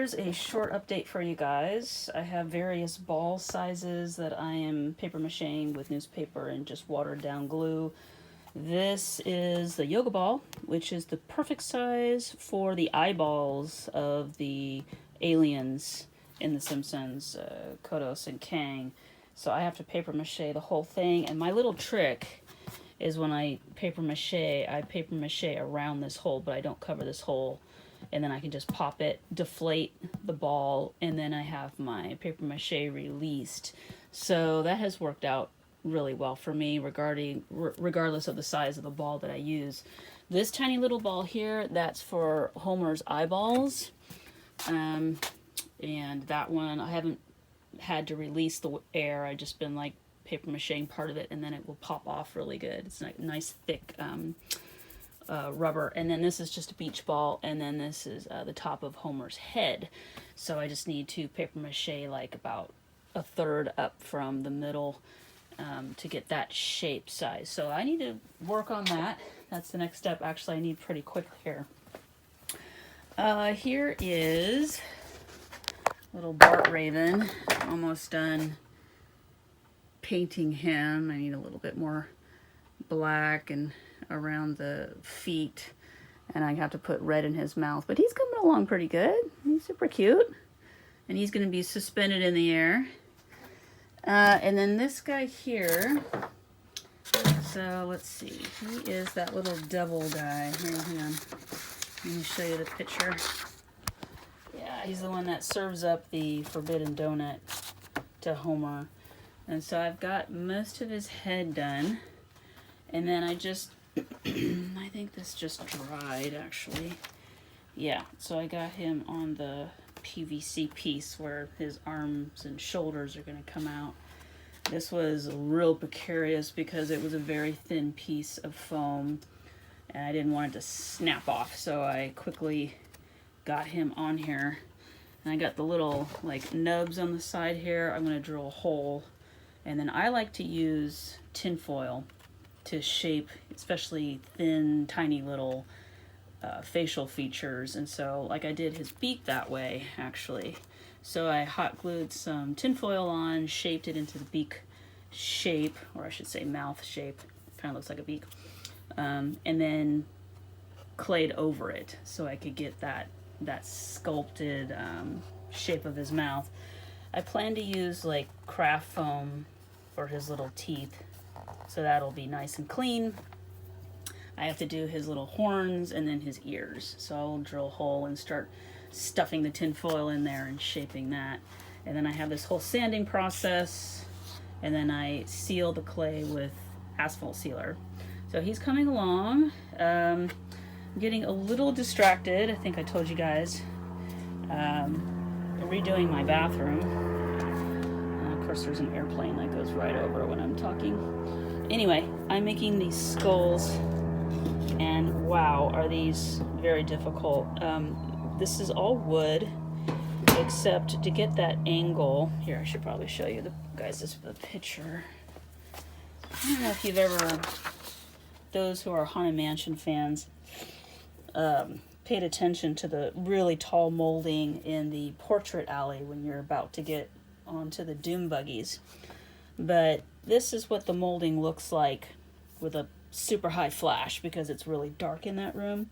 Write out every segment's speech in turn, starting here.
here's a short update for you guys. I have various ball sizes that I am paper macheing with newspaper and just watered down glue. This is the yoga ball, which is the perfect size for the eyeballs of the aliens in The Simpsons, Kodos and Kang. So I have to paper mache the whole thing, and my little trick is when I paper mache around this hole, but I don't cover this hole, and then I can just pop it, deflate the ball, and then I have my paper mache released. So that has worked out really well for me regardless of the size of the ball that I use. This tiny little ball here, that's for Homer's eyeballs. And that one, I haven't had to release the air. I just been like paper macheing part of it, and then it will pop off really good. It's like nice thick rubber. And then this is just a beach ball, and then this is the top of Homer's head. So I just need to paper mache like about a third up from the middle to get that shape size. So I need to work on that. That's the next step. Actually, I need pretty quick here. Here is little Bart Raven. Almost done painting him. I need a little bit more black and around the feet, and I have to put red in his mouth, but he's coming along pretty good. He's super cute, and he's going to be suspended in the air. And then this guy here, so let's see, he is that little devil guy. Here, hang on, let me show you the picture. Yeah, he's the one that serves up the forbidden donut to Homer. And so I've got most of his head done, and then I just I think this just dried, actually. Yeah, so I got him on the PVC piece where his arms and shoulders are going to come out. This was real precarious because it was a very thin piece of foam, and I didn't want it to snap off, so I quickly got him on here. And I got the little like nubs on the side here. I'm going to drill a hole, and then I like to use tin foil to shape especially thin, tiny little facial features. And so like I did his beak that way, actually. So I hot glued some tin foil on, shaped it into the beak shape, or I should say mouth shape. Kind of looks like a beak. And then clayed over it so I could get that sculpted shape of his mouth. I plan to use like craft foam for his little teeth, so that'll be nice and clean. I have to do his little horns and then his ears. So I'll drill a hole and start stuffing the tin foil in there and shaping that. And then I have this whole sanding process, and then I seal the clay with asphalt sealer. So he's coming along. I'm getting a little distracted. I think I told you guys. Redoing my bathroom. Of course, there's an airplane that goes right over when I'm talking. Anyway, I'm making these skulls, and wow, are these very difficult. This is all wood, except to get that angle. Here, I should probably show you guys this picture. I don't know if you've ever, those who are Haunted Mansion fans, paid attention to the really tall molding in the portrait alley when you're about to get onto the doom buggies. But this is what the molding looks like with a super high flash, because it's really dark in that room.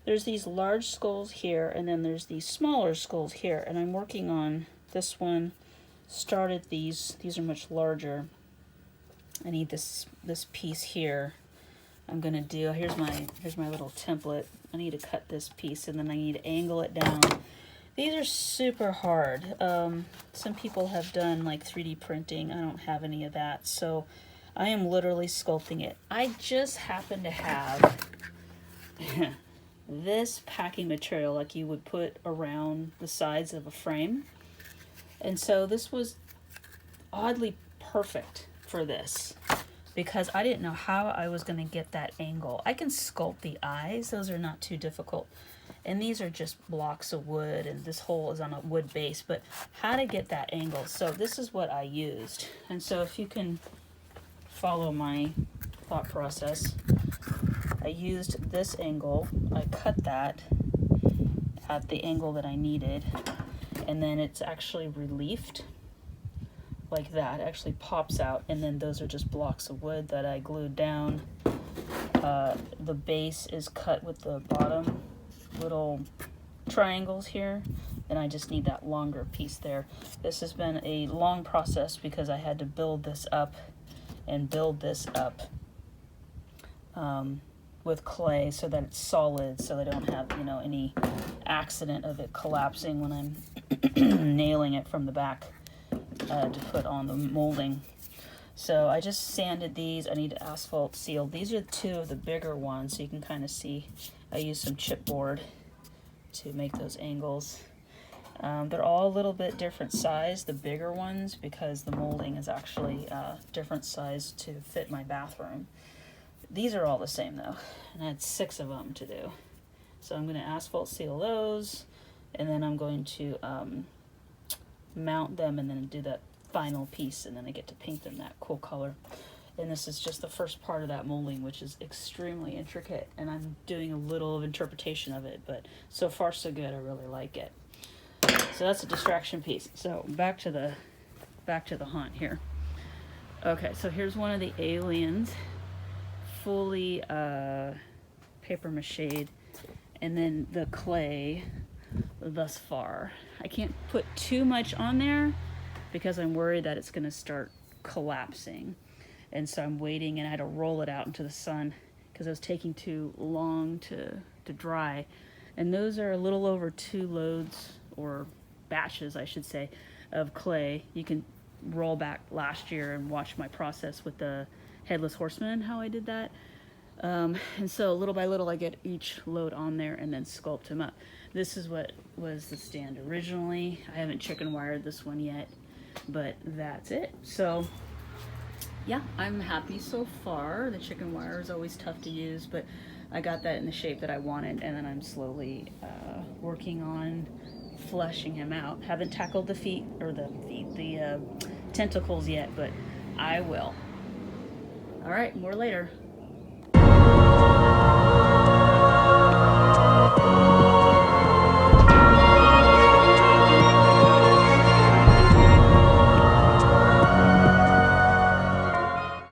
There's these large skulls here, and then there's these smaller skulls here, and I'm working on this one. Started these are much larger. I need this piece here. I'm gonna do, here's my little template. I need to cut this piece, and then I need to angle it down. These are super hard. Some people have done like 3D printing. I don't have any of that, so I am literally sculpting it. I just happen to have this packing material like you would put around the sides of a frame. And so this was oddly perfect for this, because I didn't know how I was going to get that angle. I can sculpt the eyes. Those are not too difficult. And these are just blocks of wood, and this hole is on a wood base, but how to get that angle. So this is what I used. And so if you can follow my thought process, I used this angle. I cut that at the angle that I needed. and then it's actually reliefed like that. It actually pops out, and then those are just blocks of wood that I glued down. The base is cut with the bottom little triangles here, and I just need that longer piece there. This has been a long process because I had to build this up and build this up with clay so that it's solid, so I don't have, you know, any accident of it collapsing when I'm nailing it from the back to put on the molding. So I just sanded these. I need to asphalt seal. These are two of the bigger ones, so you can kind of see I used some chipboard to make those angles. They're all a little bit different size, the bigger ones, because the molding is actually different size to fit my bathroom. These are all the same though, and I had 6 of them to do. So I'm going to asphalt seal those, and then I'm going to mount them and then do that final piece, and then I get to paint them that cool color. And this is just the first part of that molding, which is extremely intricate, and I'm doing a little of interpretation of it, but so far so good. I really like it. So that's a distraction piece. So back to the haunt here. Okay, so here's one of the aliens, fully paper mache, and then the clay thus far. I can't put too much on there because I'm worried that it's going to start collapsing, and so I'm waiting, and I had to roll it out into the sun because it was taking too long to dry. And those are a little over 2 loads, or batches I should say, of clay. You can roll back last year and watch my process with the Headless Horseman, how I did that. And so little by little I get each load on there and then sculpt him up. This is what was the stand originally. I haven't chicken wired this one yet, but that's it. So yeah, I'm happy so far. The chicken wire is always tough to use, but I got that in the shape that I wanted, and then I'm slowly working on fleshing him out. Haven't tackled the feet, or the tentacles yet, but I will. All right, more later.